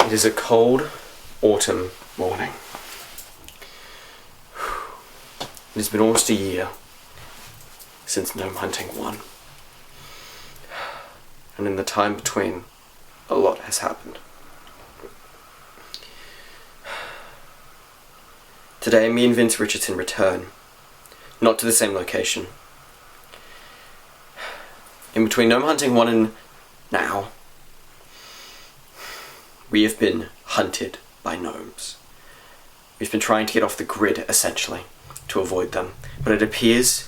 It is a cold autumn morning. It has been almost a year since Gnome Hunting 1. And in the time between, a lot has happened. Today, me and Vince Richardson return, not to the same location. In between Gnome Hunting 1 and now, we have been hunted by gnomes. We've been trying to get off the grid, essentially, to avoid them. But it appears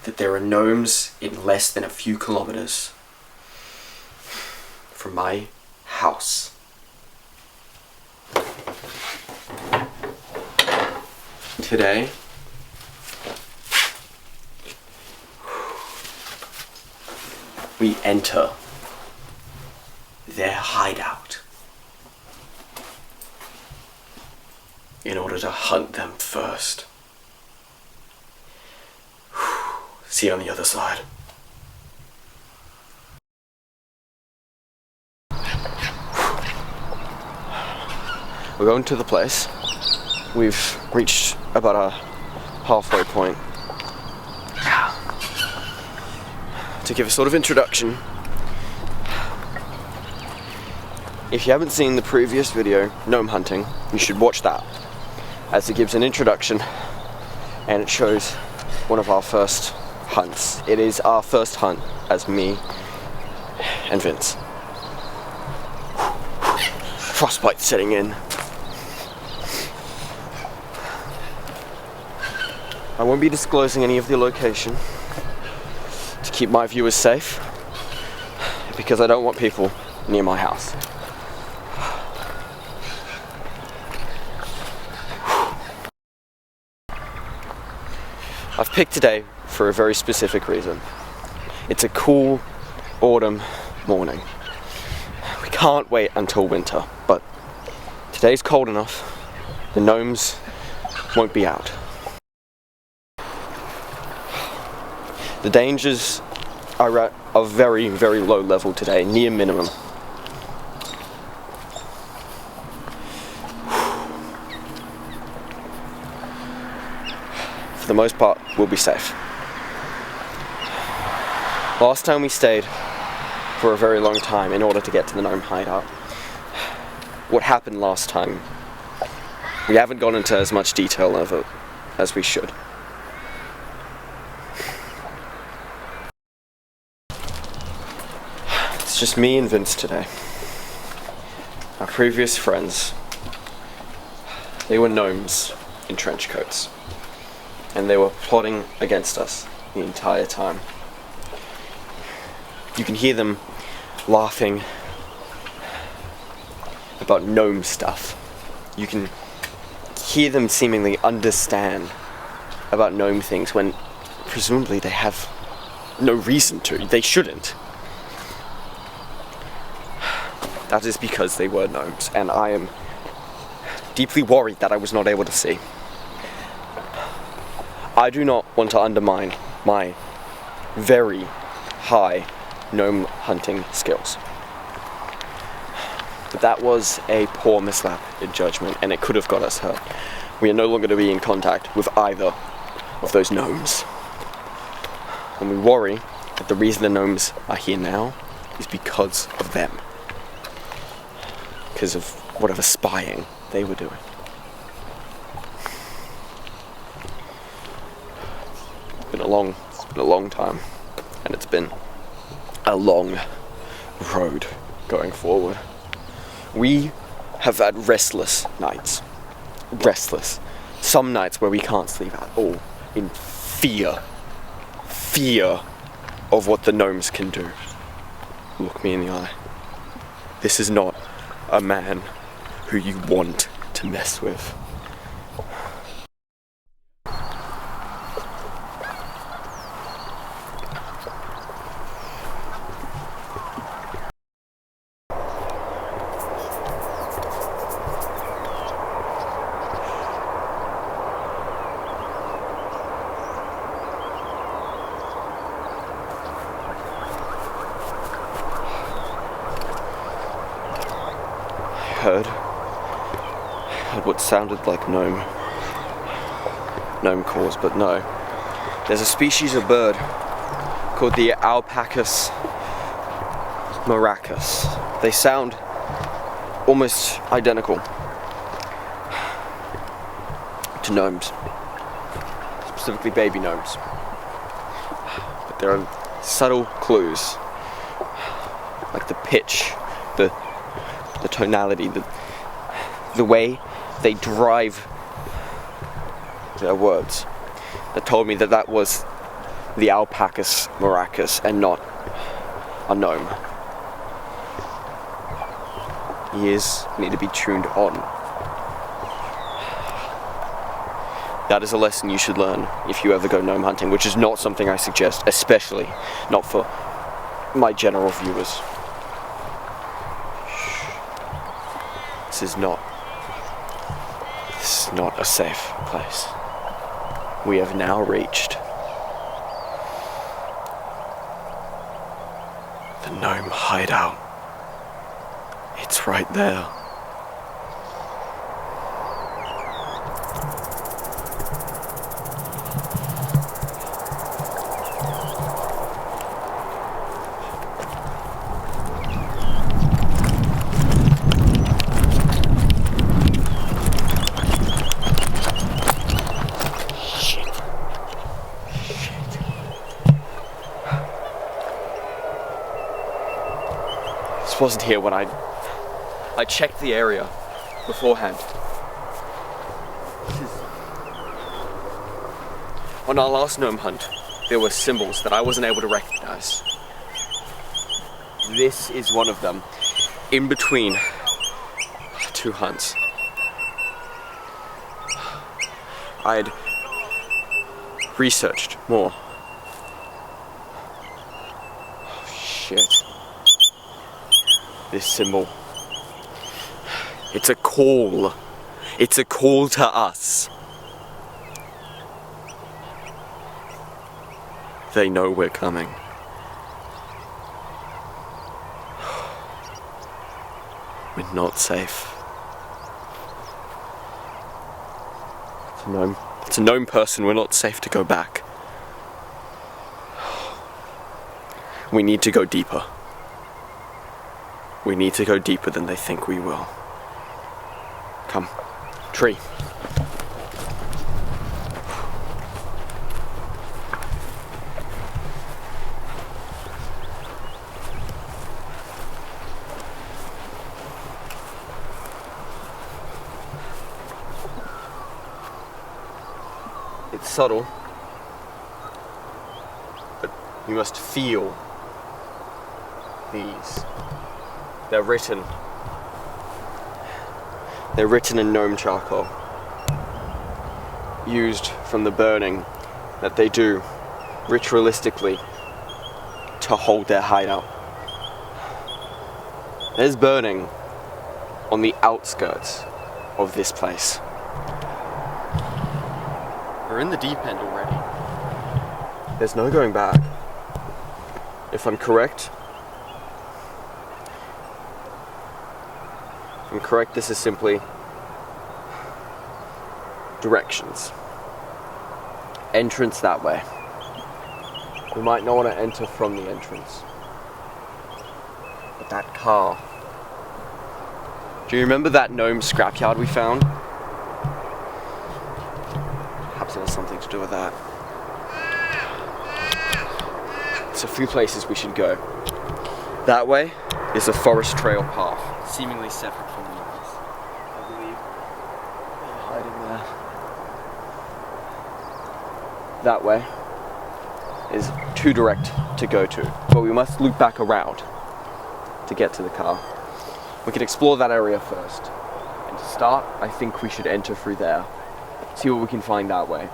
that there are gnomes in less than a few kilometers from my house. Today, we enter their hideout in order to hunt them first. See you on the other side. We're going to the place. We've reached about a halfway point. To give a sort of introduction, if you haven't seen the previous video, Gnome Hunting, you should watch that, as it gives an introduction and it shows one of our first hunts. It is our first hunt as me and Vince. Frostbite setting in. I won't be disclosing any of the location to keep my viewers safe, because I don't want people near my house. I've picked today for a very specific reason. It's a cool autumn morning. We can't wait until winter, but today's cold enough. The gnomes won't be out. The dangers are at a very, very low level today, near minimum. For the most part, we'll be safe. Last time we stayed for a very long time in order to get to the gnome hideout. What happened last time, we haven't gone into as much detail of it as we should. It's just me and Vince today. Our previous friends, they were gnomes in trench coats, and they were plotting against us the entire time. You can hear them laughing about gnome stuff. You can hear them seemingly understand about gnome things when presumably they have no reason to. They shouldn't. That is because they were gnomes, and I am deeply worried that I was not able to see. I do not want to undermine my very high gnome hunting skills. But that was a poor mislap in judgment, and it could have got us hurt. We are no longer to be in contact with either of those gnomes. And we worry that the reason the gnomes are here now is because of them. Because of whatever spying they were doing. It's been a long time, and it's been a long road going forward. We have had restless nights. Restless. Some nights where we can't sleep at all, in fear of what the gnomes can do. Look me in the eye. This is not a man who you want to mess with. heard what sounded like gnome calls, but no. There's a species of bird called the Alpacus maracus. They sound almost identical to gnomes, specifically baby gnomes. But there are subtle clues, like the pitch, the tonality, the way they drive their words, that told me that was the Alpacus maracus and not a gnome. Ears need to be tuned on. That is a lesson you should learn if you ever go gnome hunting, which is not something I suggest, especially not for my general viewers. This is not a safe place. We have now reached the gnome hideout. It's right there. This wasn't here when I checked the area beforehand. On our last gnome hunt, there were symbols that I wasn't able to recognize. This is one of them, in between two hunts. I had researched more. Oh, shit. This symbol. It's a call. It's a call to us. They know we're coming. We're not safe. It's a gnome person. We're not safe to go back. We need to go deeper. We need to go deeper than they think we will. Come. Tree. It's subtle, but you must feel these. They're written in gnome charcoal, used from the burning that they do ritualistically to hold their hideout. There's burning on the outskirts of this place. We're in the deep end already. There's no going back. If I'm correct, this is simply directions. Entrance that way. We might not want to enter from the entrance. But that car. Do you remember that gnome scrapyard we found? Perhaps it has something to do with that. There's a few places we should go. That way is a forest trail path, seemingly separate from the others. I believe they're hiding there. That way is too direct to go to, but we must loop back around to get to the car. We can explore that area first. And to start, I think we should enter through there. See what we can find that way.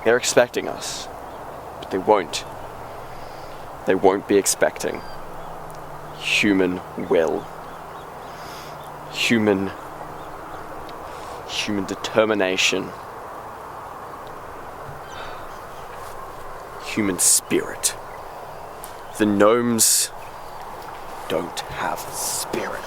They're expecting us, but they won't. They won't be expecting human will. Human determination. Human spirit. The gnomes don't have spirit.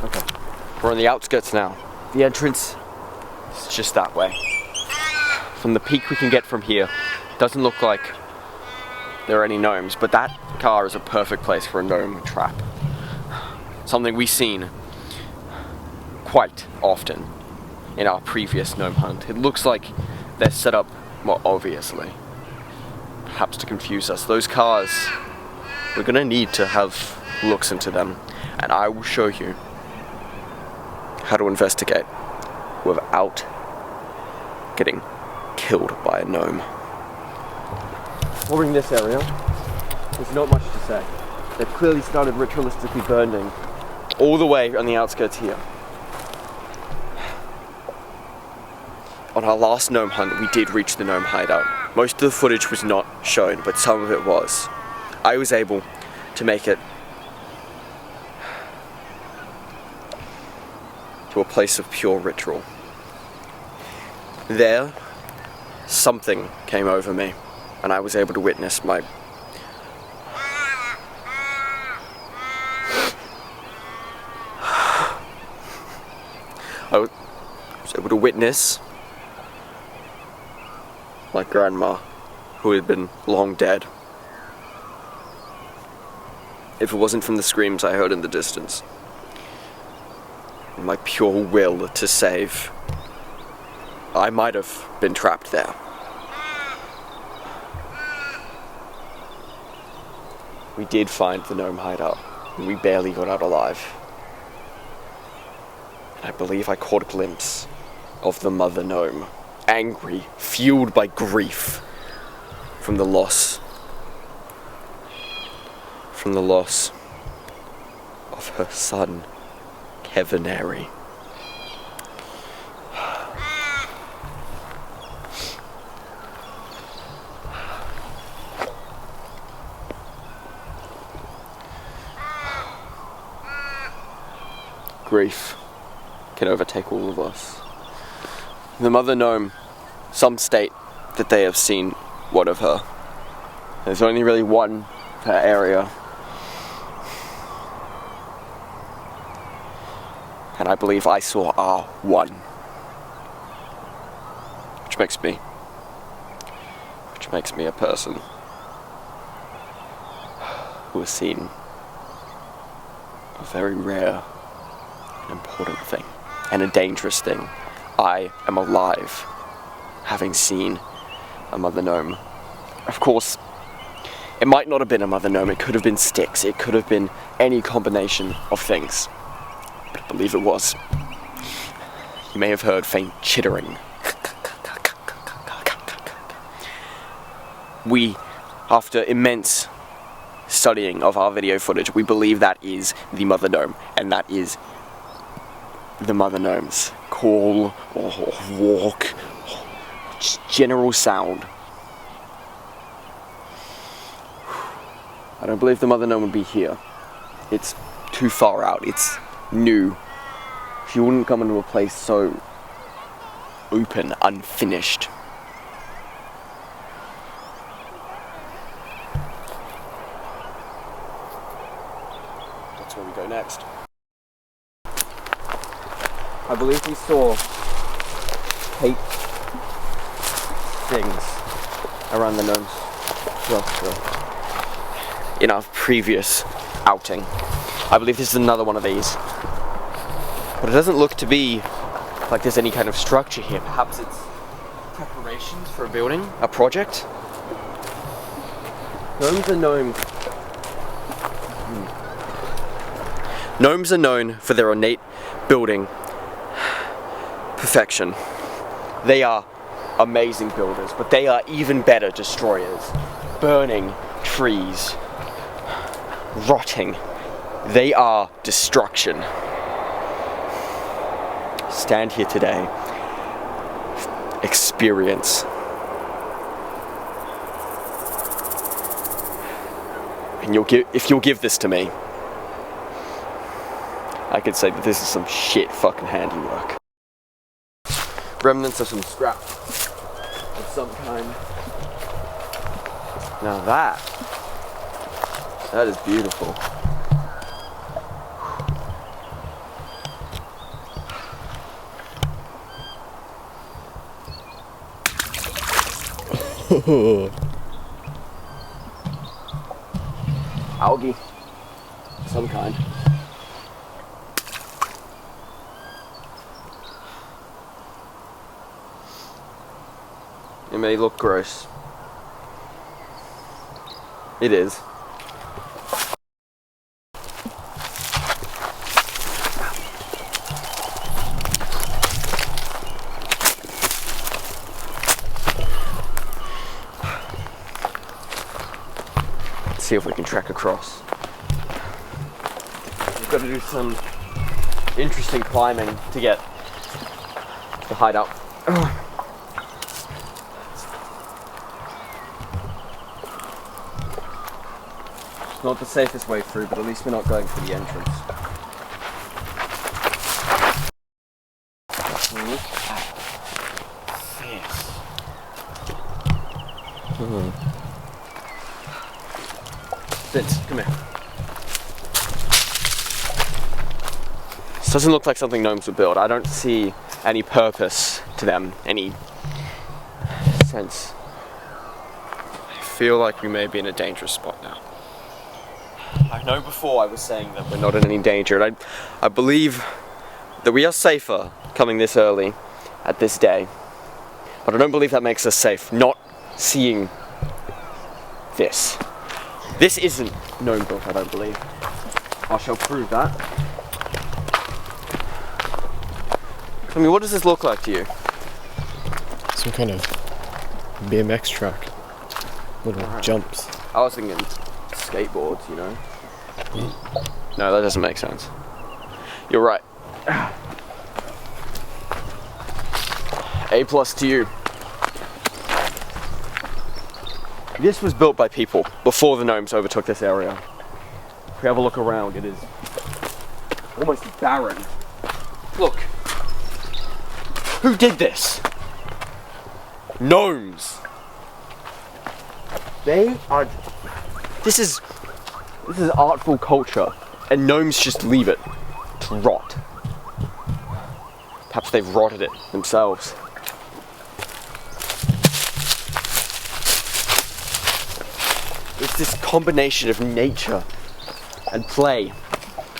Okay, we're on the outskirts now. The entrance is just that way. From the peak we can get from here, doesn't look like there are any gnomes, but that car is a perfect place for a gnome trap. Something we've seen quite often in our previous gnome hunt. It looks like they're set up more obviously, perhaps to confuse us. Those cars, we're gonna need to have looks into them, and I will show you how to investigate without getting killed by a gnome. Over in this area, there's not much to say. They've clearly started ritualistically burning all the way on the outskirts here. On our last gnome hunt, we did reach the gnome hideout. Most of the footage was not shown, but some of it was. I was able to make it to a place of pure ritual. There, something came over me, and I was able to witness my my grandma, who had been long dead. If it wasn't from the screams I heard in the distance, and my pure will to save, I might have been trapped there. We did find the gnome hideout, and we barely got out alive. And I believe I caught a glimpse of the mother gnome, angry, fueled by grief from the loss of her son, Kevinary. Grief can overtake all of us. The mother gnome, some state that they have seen one of her. There's only really one per area. And I believe I saw our one. Which makes me a person who has seen a very rare and important thing, and a dangerous thing. I am alive, having seen a mother gnome. Of course, it might not have been a mother gnome, it could have been sticks, it could have been any combination of things. But I believe it was. You may have heard faint chittering. We, after immense studying of our video footage, we believe that is the mother gnome, and that is the mother gnome's call or walk, just general sound. I don't believe the mother gnome would be here. It's too far out, it's new. She wouldn't come into a place so open, unfinished. That's where we go next. I believe we saw 8 things around the gnome's cluster in our previous outing. I believe this is another one of these. But it doesn't look to be like there's any kind of structure here. Perhaps it's preparations for a building, a project? Gnomes are known... Gnomes are known for their innate building perfection. They are amazing builders, but they are even better destroyers. Burning trees, rotting. They are destruction. Stand here today, experience, and if you'll give this to me, I could say that this is some shit fucking handiwork. remnants of some scrap of some kind. Now that is beautiful. Algae, some kind. It may look gross. It is. Let's see if we can track across. We've got to do some interesting climbing to get to the hideout. It's not the safest way through, but at least we're not going for the entrance. Look at this. Vince, come here. This doesn't look like something gnomes would build. I don't see any purpose to them, any sense. I feel like we may be in a dangerous spot now. I know before I was saying that we're not in any danger, and I believe that we are safer coming this early at this day. But I don't believe that makes us safe, not seeing this. This isn't gnome built, I don't believe. I shall prove that. I mean, what does this look like to you? Some kind of BMX track. Little jumps. I was thinking skateboards, you know? No, that doesn't make sense. You're right. A+ to you. This was built by people before the gnomes overtook this area. If we have a look around, it is almost barren. Look. Who did this? Gnomes. They are... This is artful culture, and gnomes just leave it to rot. Perhaps they've rotted it themselves. It's this combination of nature and play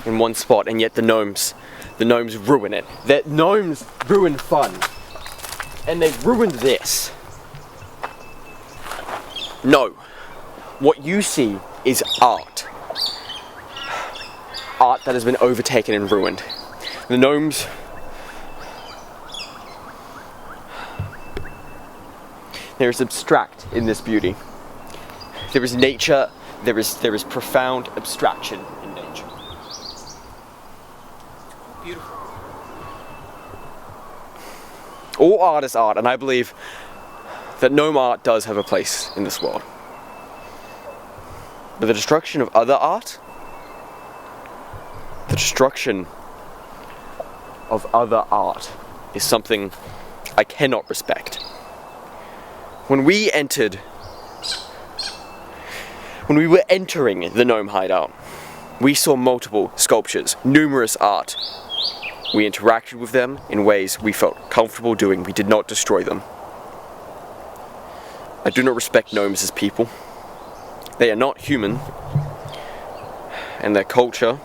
in one spot, and yet the gnomes ruin it. The gnomes ruin fun, and they've ruined this. No, what you see is art. Art that has been overtaken and ruined. The gnomes... There is abstract in this beauty. There is nature, there is profound abstraction in nature. Beautiful. All art is art, and I believe that gnome art does have a place in this world. But the destruction of other art, the destruction of other art is something I cannot respect. When we were entering the gnome hideout, we saw multiple sculptures, numerous art. We interacted with them in ways we felt comfortable doing. We did not destroy them. I do not respect gnomes as people. They are not human, and their culture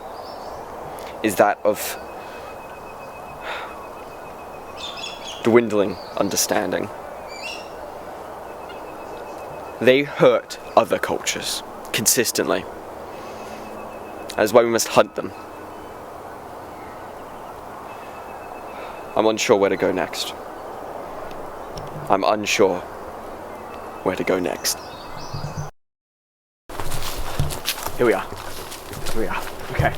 is that of dwindling understanding. They hurt other cultures consistently. That is why we must hunt them. I'm unsure where to go next. I'm unsure where to go next. Here we are. Here we are. Okay.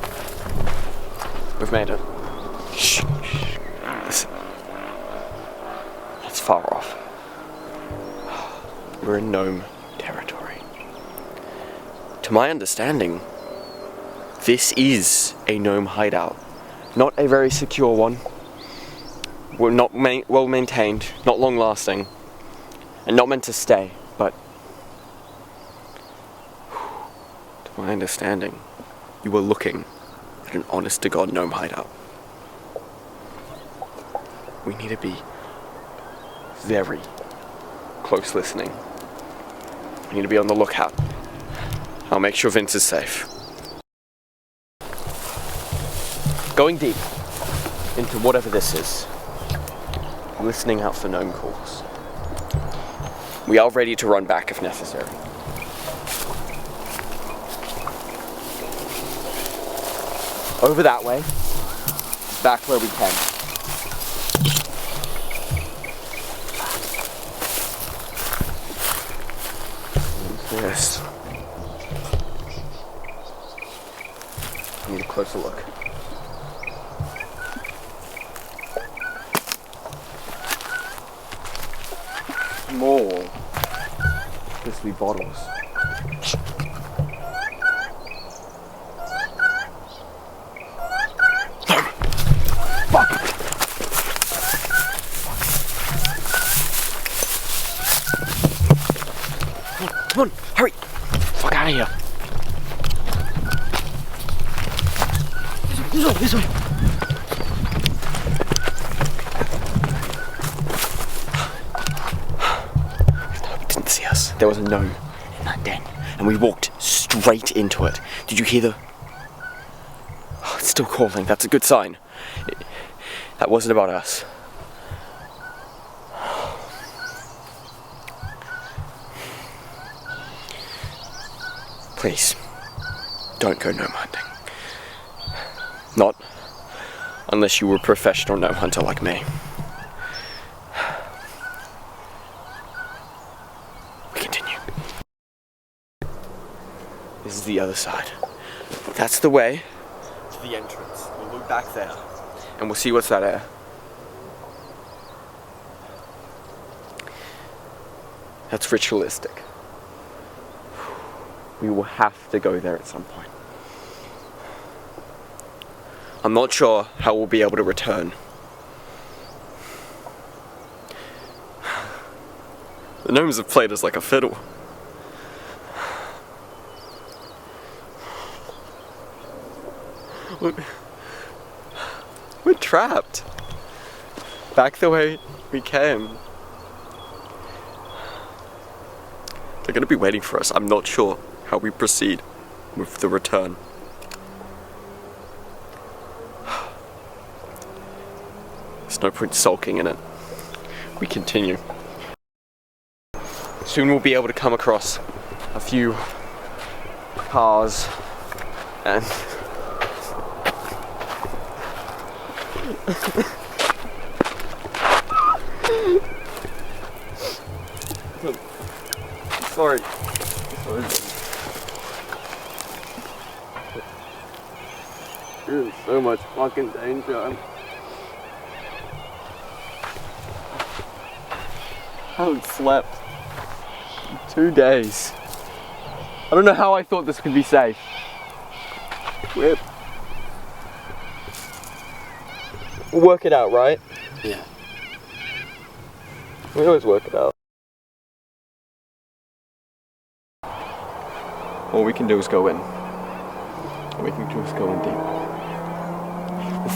We've made it. Shh. Listen. That's far off. We're in gnome territory. To my understanding, this is a gnome hideout. Not a very secure one. were not well maintained, not long lasting, and not meant to stay, but to my understanding, you were looking at an honest-to-God gnome hideout. We need to be very close listening. We need to be on the lookout. I'll make sure Vince is safe. Going deep into whatever this is, listening out for gnome calls. We are ready to run back if necessary. Over that way, back where we can. Yes. I need a closer look. More crispy bottles. Fuck! Come on, hurry! Fuck out of here! This way! Didn't see us. There was a gnome in that den, and we walked straight into it. Did you hear the... Oh, it's still calling. That's a good sign. That wasn't about us. Please, don't go gnome hunting. Not unless you were a professional gnome hunter like me. We continue. This is the other side. That's the way to the entrance. We'll look back there and we'll see what's that air. That's ritualistic. We will have to go there at some point. I'm not sure how we'll be able to return. The gnomes have played us like a fiddle. We're trapped. Back the way we came. They're gonna be waiting for us. I'm not sure how we proceed with the return. There's no point sulking in it. We continue. Soon we'll be able to come across a few cars and Sorry. You're in so much fucking danger. I haven't slept in 2 days. I don't know how I thought this could be safe. We'll work it out, right? Yeah. We always work it out. All we can do is go in. All we can do is go in deep. We'll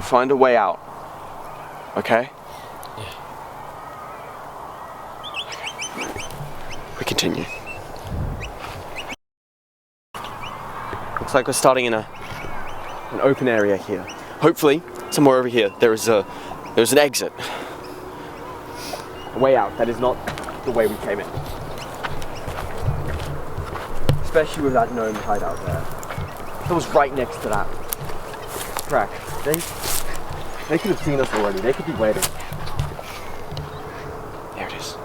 find a way out. Okay? Yeah. We continue. Looks like we're starting in an open area here. Hopefully, somewhere over here, there's an exit. A way out. That is not the way we came in. Especially with that gnome hideout there. That was right next to that crack. They could have seen us already. They could be waiting. There it is.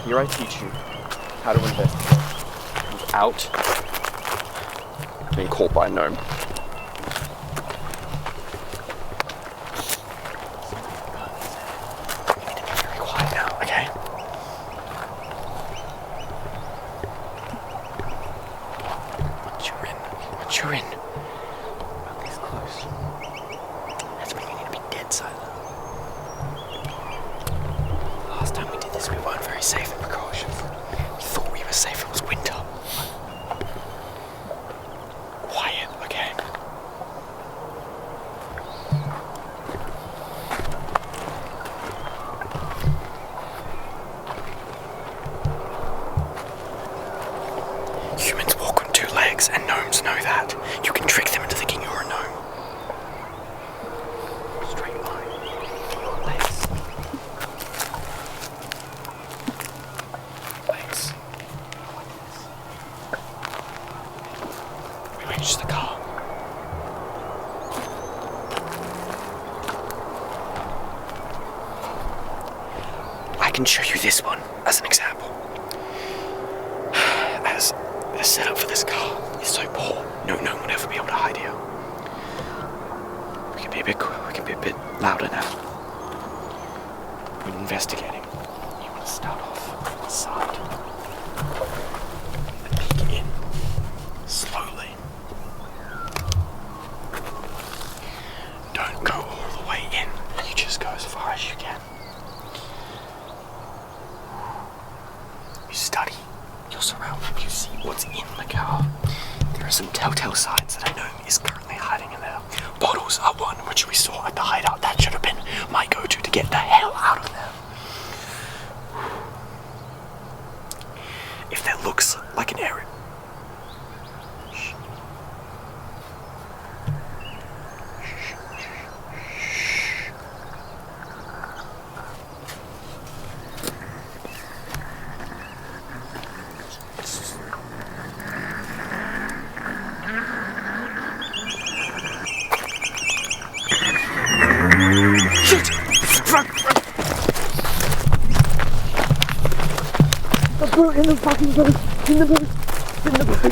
Here I teach you how to investigate without being caught by a gnome. in. We're this close. That's when you need to be dead silent. Last time we did this, we weren't very safe and precautious. We thought we were safe, it was winter. Quiet, okay? Humans walk on 2 legs, and gnomes know that. You can trick them into thinking you're a gnome. Straight line. Your legs. Legs. Like this. We reach the car. I can show you this one as an example. As the setup for this car is so poor, no one would ever be able to hide here. We can be a bit louder now. When investigating, you want to start off on the side and peek in slowly. Don't go all the way in. You just go as far as you can. You study your surroundings. You see what's in the car. There are some telltale signs that a gnome is currently hiding in there. Bottles are one, which we saw at the hideout. That should have been my go-to to get the hell out of there. If that looks like an area. In the fucking boat! In the boat! In the boat!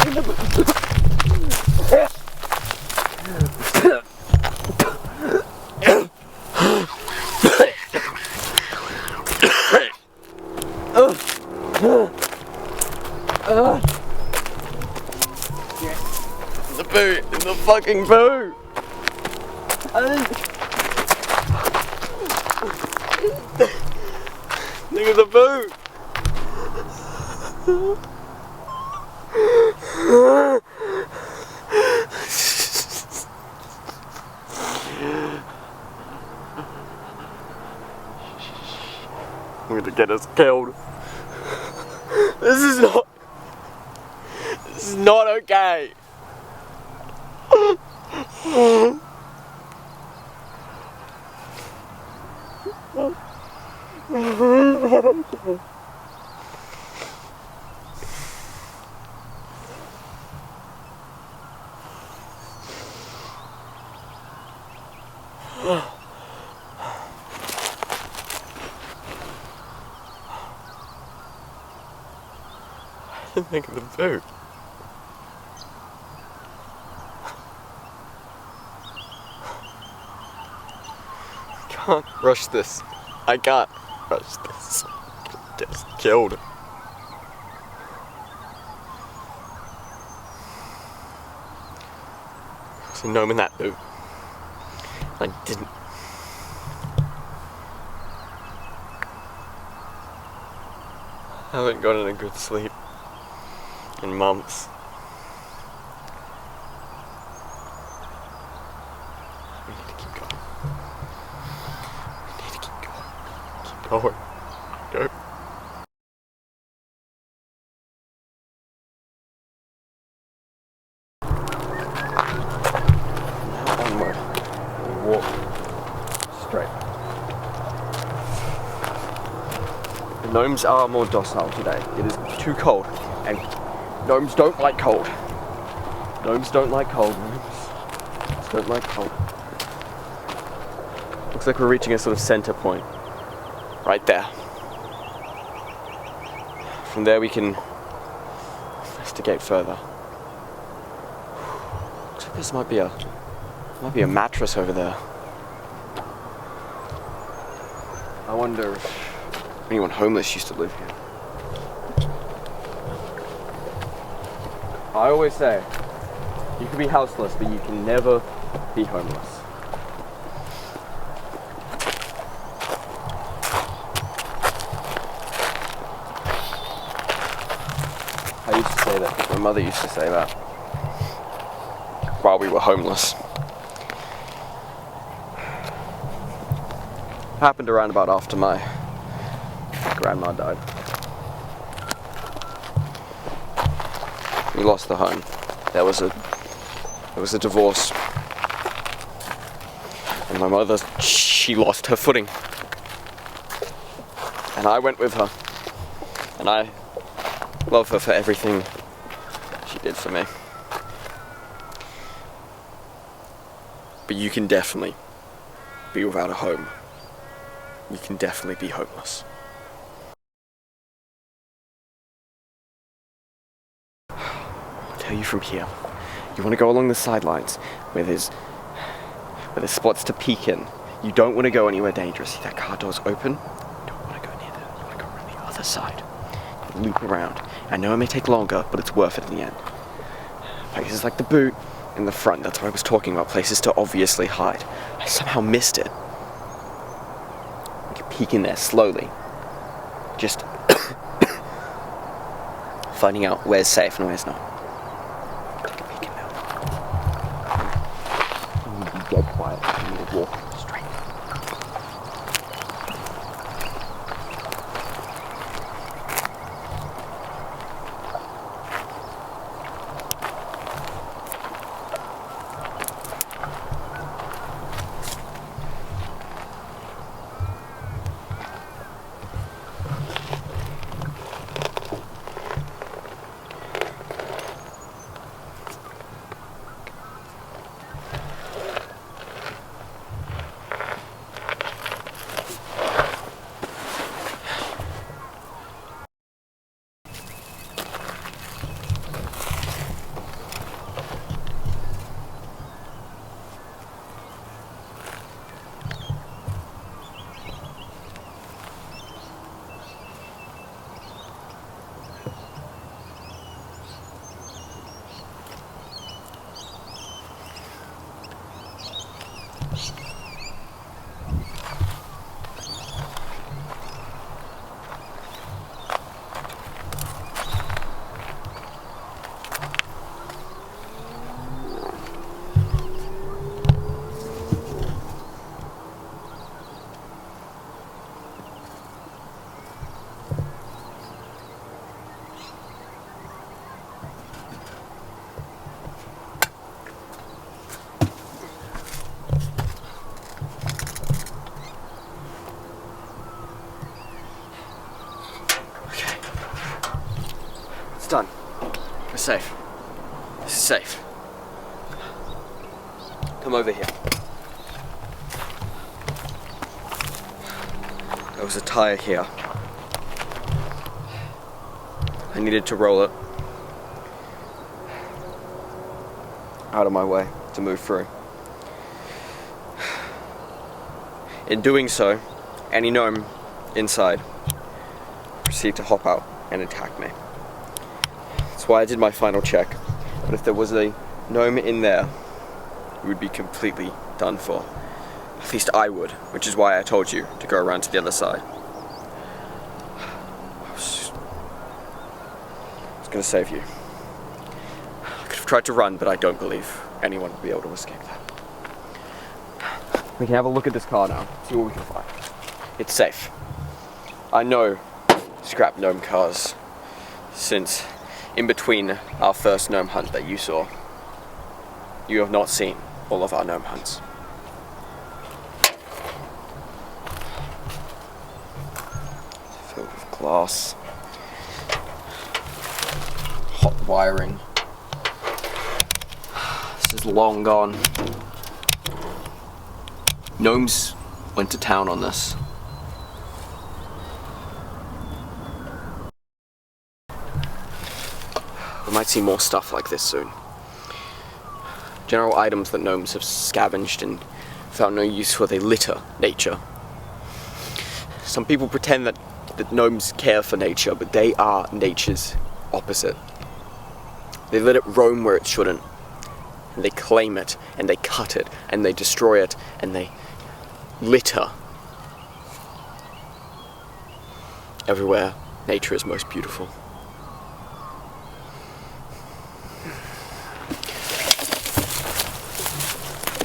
In the boat! The boot! In the fucking boot! Look at the boot! I'm gonna get us killed. This is not okay. I think of the boot. I can't rush this. I can't rush this. Just killed. There's a gnome in that boot. I didn't. I haven't gotten a good sleep in months. We need to keep going. We need to keep going. Keep going. Go. Now onward. We walk straight. The gnomes are more docile today. It is too cold, and gnomes don't like cold. Gnomes don't like cold. Gnomes don't like cold. Looks like we're reaching a sort of center point. Right there. From there we can investigate further. Looks like this might be a mattress over there. I wonder if anyone homeless used to live here. I always say, You can be houseless, but you can never be homeless. I used to say that. My mother used to say that while we were homeless. Happened around about after my grandma died. We lost the home. There was a divorce. And my mother, she lost her footing. And I went with her. And I love her for everything she did for me. But you can definitely be without a home. You can definitely be homeless. I'll tell you from here. You want to go along the sidelines where there's spots to peek in. You don't want to go anywhere dangerous. See that car door's open? You don't want to go near there. You want to go around the other side. Loop around. I know it may take longer, but it's worth it in the end. Places like the boot in the front, that's what I was talking about. Places to obviously hide. I somehow missed it. You peek in there slowly. Just finding out where's safe and where's not. Take a peek in there. You need to be dead quiet. You need to walk straight. Done. We're safe. This is safe. Come over here. There was a tire here. I needed to roll it out of my way to move through. In doing so, any gnome inside proceeded to hop out and attack me. That's why I did my final check. But if there was a gnome in there, we would be completely done for. At least I would, which is why I told you to go around to the other side. I was gonna save you. I could have tried to run, but I don't believe anyone would be able to escape that. We can have a look at this car now, see what we can find. It's safe. I know scrap gnome cars, since in between our first gnome hunt that you saw, you have not seen all of our gnome hunts. Filled with glass, hot wiring. This is long gone. Gnomes went to town on this. We might see more stuff like this soon. General items that gnomes have scavenged and found no use for, they litter nature. Some people pretend that gnomes care for nature, but they are nature's opposite. They let it roam where it shouldn't. and they claim it, and they cut it, and they destroy it, and they litter. Everywhere, nature is most beautiful.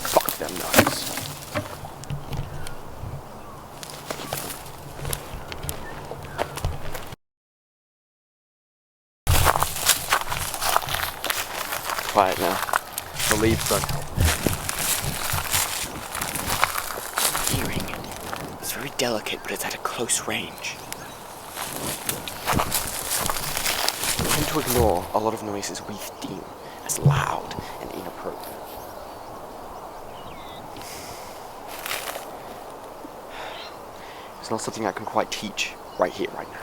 Fuck them nuts. Quiet now. The leaves don't help. Hearing is very delicate, but it's at a close range. We tend to ignore a lot of noises we deem as loud and inappropriate. It's not something I can quite teach right here, right now.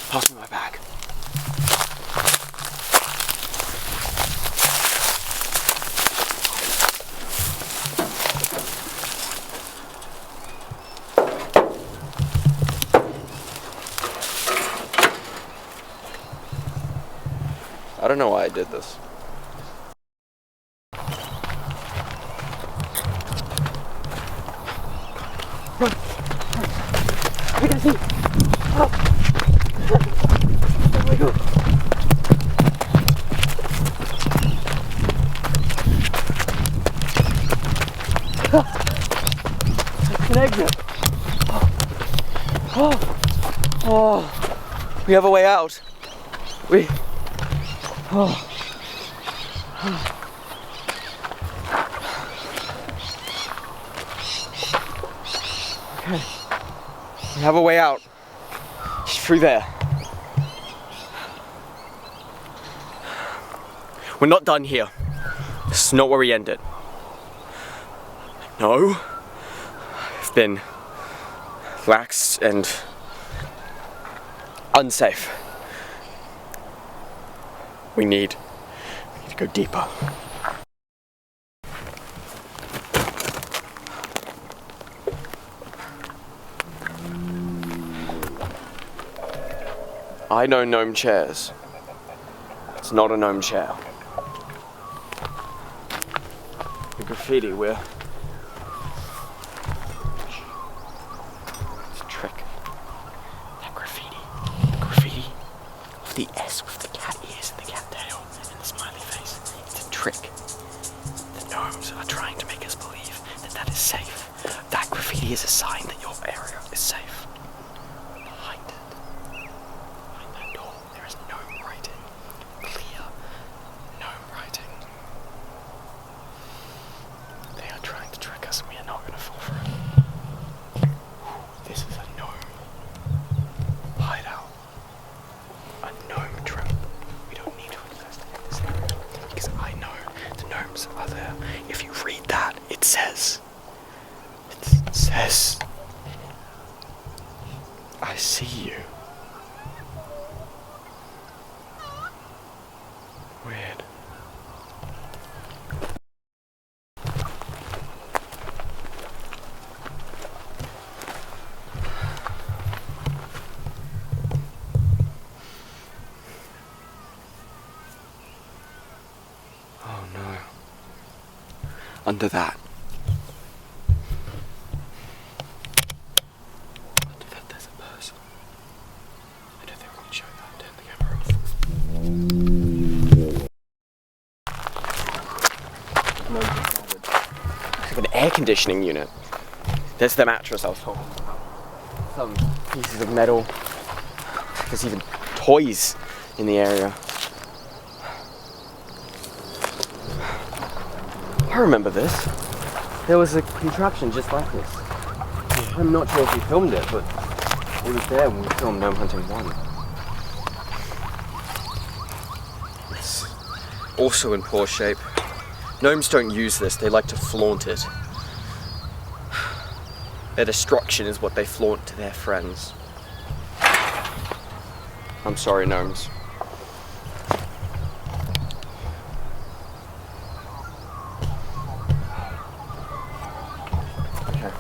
Pass me my bag. I don't know why I did this. Run! I can see! Oh! Oh my god! It's an exit! Oh, we have a way out. Okay. We have a way out. It's through there. We're not done here. This is not where we end it. No. I've been lax and unsafe. We need to go deeper. I know gnome chairs. It's not a gnome chair. The graffiti, it's a trick. That graffiti of the S with the cat ears and the cat tail and the smiley face. It's a trick. The gnomes are trying to make us believe that that is safe. That graffiti is a sign that your area is safe. Behind it, behind that door, there is gnome writing. Clear gnome writing. They are trying to trick us and we are not going to fall for it. This is a gnome hideout. A gnome trap. We don't need to investigate this area because I know the gnomes are there. If you read that, it says, I see you. Weird. Oh no. Under that. Under that there's a person. I don't think we can show that. Turn the camera off. It's like an air conditioning unit. There's the mattress I was told. Some pieces of metal. There's even toys in the area. I remember this. There was a contraption just like this. I'm not sure if we filmed it, but it was there when we filmed Gnome Hunting 1. It's also in poor shape. Gnomes don't use this, they like to flaunt it. Their destruction is what they flaunt to their friends. I'm sorry, gnomes. Okay.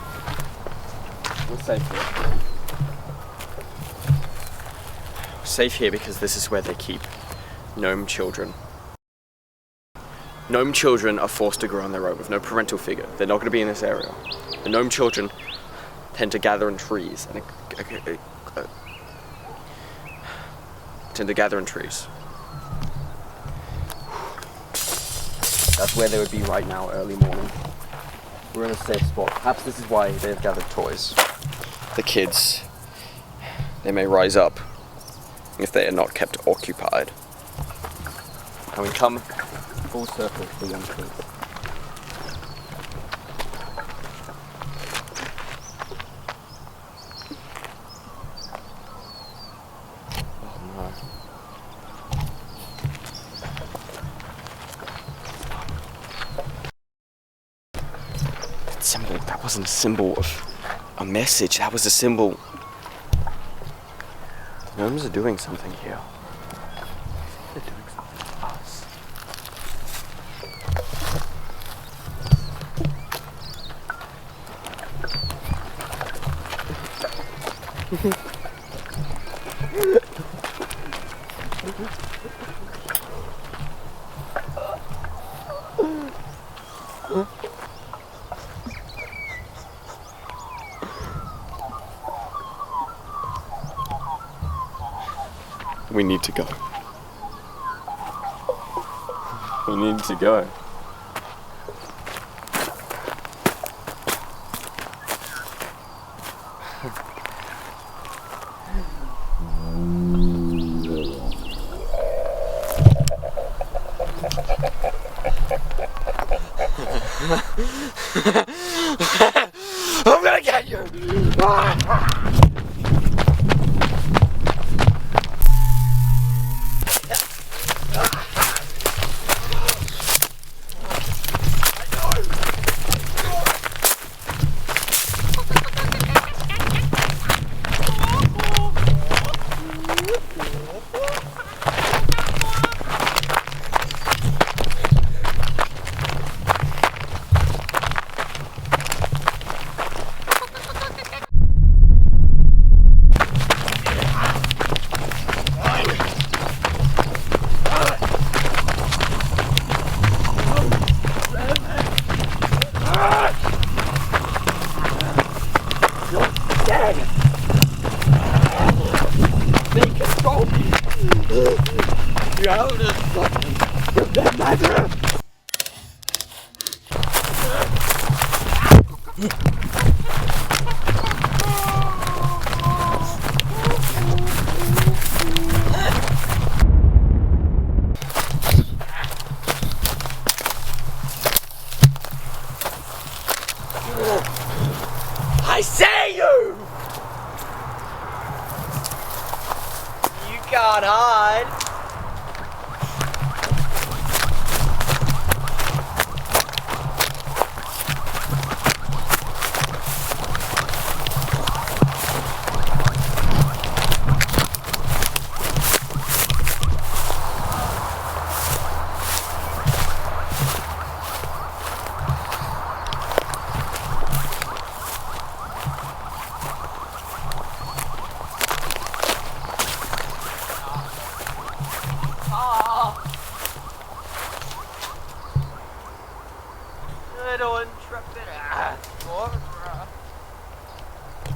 We're safe here. We're safe here because this is where they keep gnome children. Gnome children are forced to grow on their own with no parental figure. They're not going to be in this area. The gnome children tend to gather in trees and That's where they would be right now, early morning. We're in a safe spot. Perhaps this is why they've gathered toys. The kids, they may rise up if they are not kept occupied. And we come full circle for young kids. Symbol, that wasn't a symbol of a message, that was a symbol. The gnomes are doing something here. They're doing something to us. We need to go. We need to go. I'm gonna get you! I say you! You can't hide. Little intrepid explorer.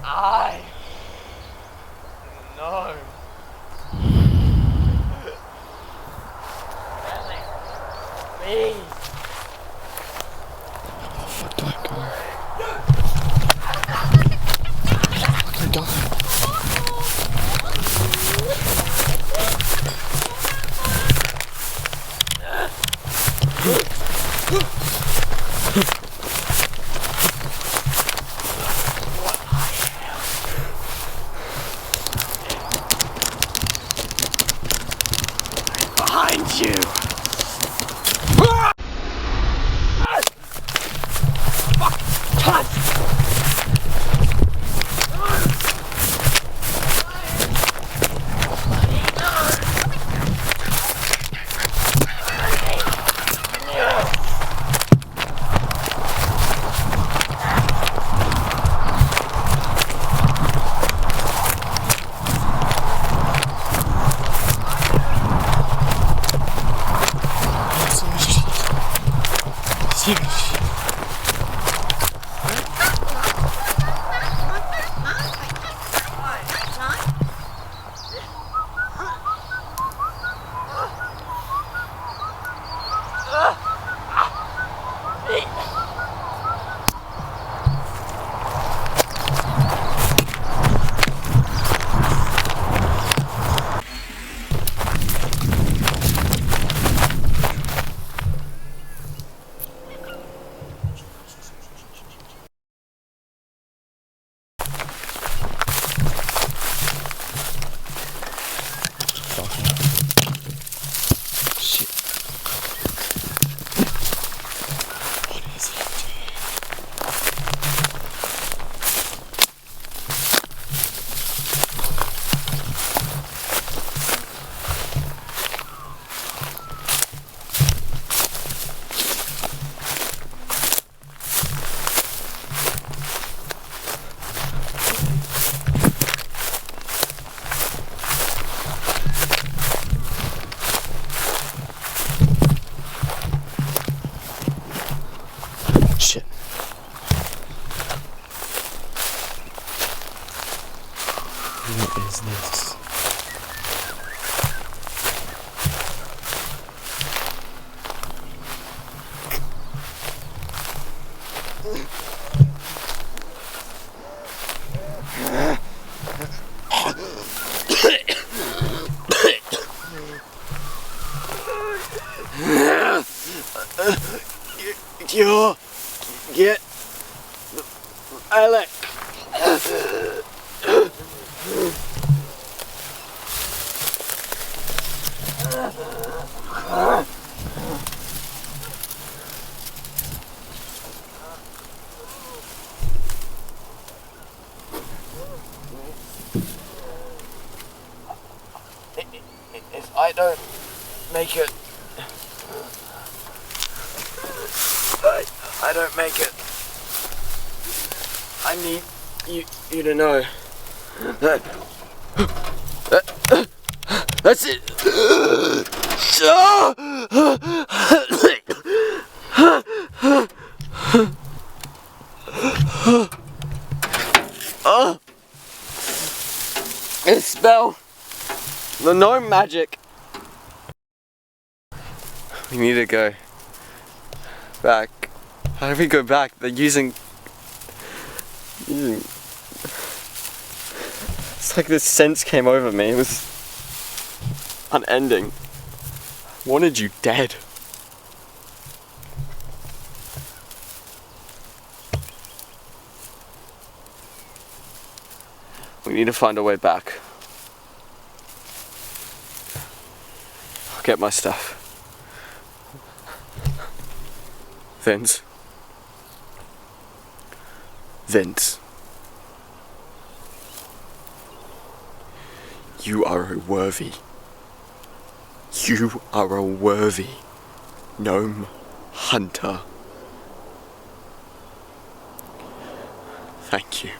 I know. Me. Fuck do I go? Fuck do I go? Behind you! Fuck! Touch! You get Alec. If I don't make it, I don't make it. I need you to know that that's it. This spell, the gnome magic. We need to go back. How do we go back? They're using. It's like this sense came over me. It was unending. I wanted you dead. We need to find a way back. I'll get my stuff. Vince. You are a worthy gnome hunter. Thank you.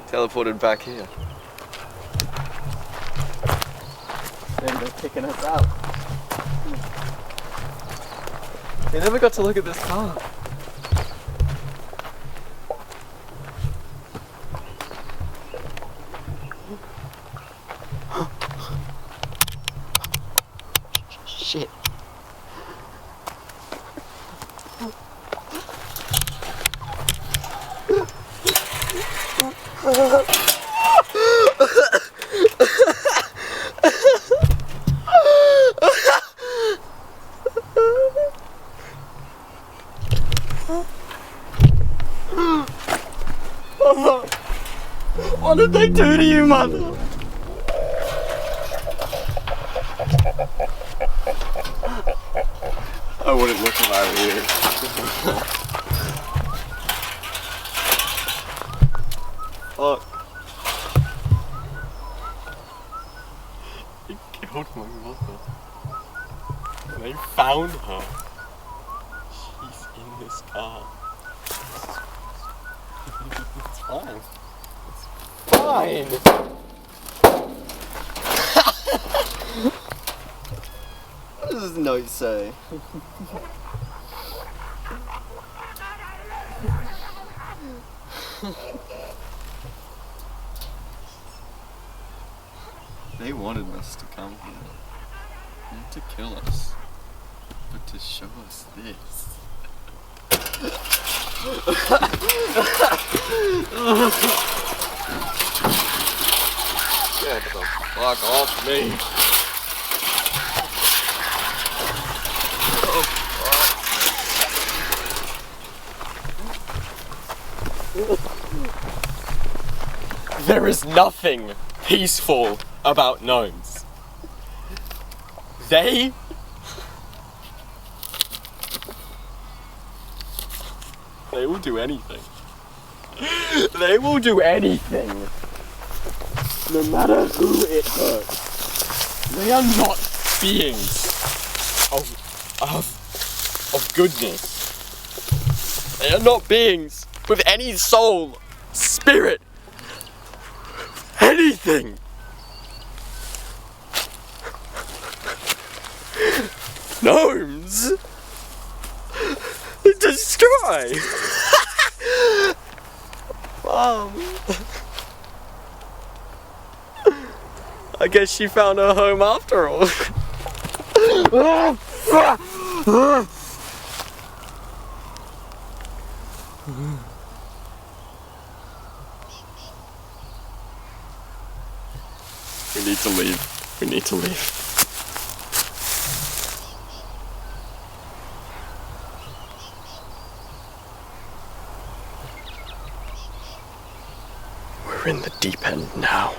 Teleported back here. And they're kicking us out. They never got to look at this car. Shit. What did they do to you, mother? I wouldn't look if I were you. Fuck. They killed my mother. They found her. She's in this car. It's fine. It's fine. What does this note say? They wanted us to come here. Not to kill us, but to show us this. Get the fuck off me. There is nothing peaceful about gnomes. They will do anything. They will do anything. No matter who it hurts. They are not beings of goodness. They are not beings with any soul, spirit, anything. Gnomes destroy. Mom. I guess she found her home after all. We need to leave. We need to leave. We're in the deep end now.